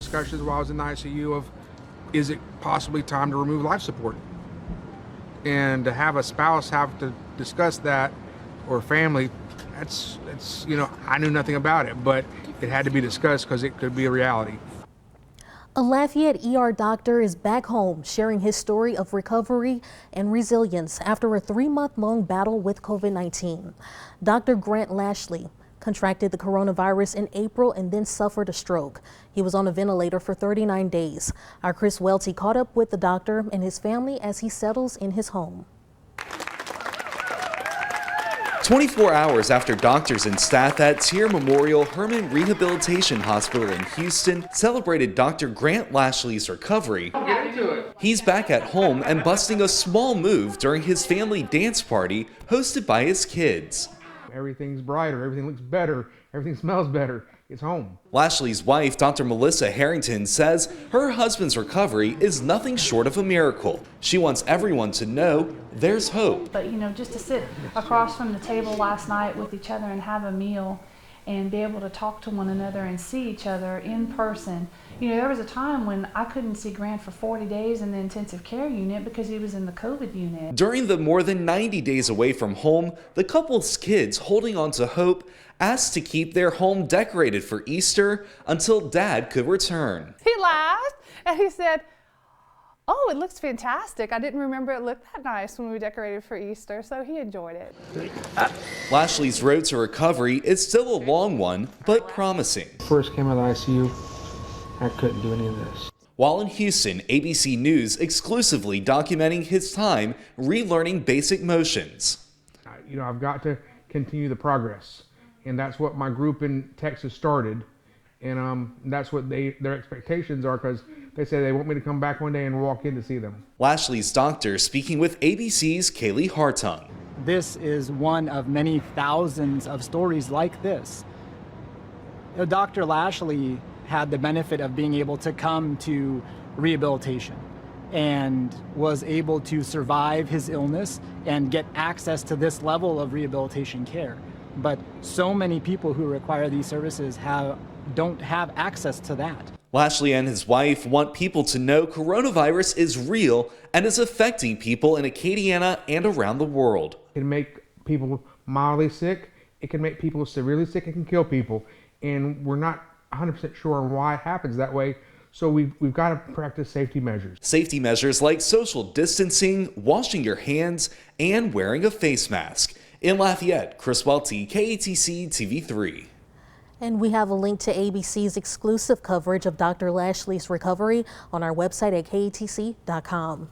discussions while I was in the ICU of, is it possibly time to remove life support? And to have a spouse have to discuss that, or family, that's I knew nothing about it, but it had to be discussed because it could be a reality. A Lafayette ER doctor is back home sharing his story of recovery and resilience after a 3-month-long battle with COVID-19. Dr. Grant Lashley contracted the coronavirus in April and then suffered a stroke. He was on a ventilator for 39 days. Our Chris Welty caught up with the doctor and his family as he settles in his home. 24 hours after doctors and staff at Tier Memorial Hermann Rehabilitation Hospital in Houston celebrated Dr. Grant Lashley's recovery, he's back at home and busting a small move during his family dance party hosted by his kids. Everything's brighter, everything looks better, everything smells better. It's home. Lashley's wife, Dr. Melissa Harrington, says her husband's recovery is nothing short of a miracle. She wants everyone to know there's hope. But just to sit across from the table last night with each other and have a meal and be able to talk to one another and see each other in person. There was a time when I couldn't see Grant for 40 days in the intensive care unit because he was in the COVID unit. During the more than 90 days away from home, the couple's kids, holding on to hope, asked to keep their home decorated for Easter until Dad could return. He laughed and he said, "Oh, it looks fantastic. I didn't remember it looked that nice when we decorated for Easter," so he enjoyed it. Lashley's road to recovery is still a long one, but promising. First came out of the ICU, I couldn't do any of this. While in Houston, ABC News exclusively documenting his time relearning basic motions. I've got to continue the progress, and that's what my group in Texas started, and that's what their expectations are, because they say they want me to come back one day and walk in to see them. Lashley's doctor speaking with ABC's Kaylee Hartung. This is one of many thousands of stories like this. Dr. Lashley had the benefit of being able to come to rehabilitation and was able to survive his illness and get access to this level of rehabilitation care. But so many people who require these services don't have access to that. Lashley and his wife want people to know coronavirus is real and is affecting people in Acadiana and around the world. It can make people mildly sick, it can make people severely sick, it can kill people, and we're not 100% sure on why it happens that way, so we've got to practice safety measures. Safety measures like social distancing, washing your hands, and wearing a face mask. In Lafayette, Chris Welty, KATC TV3. And we have a link to ABC's exclusive coverage of Dr. Lashley's recovery on our website at katc.com.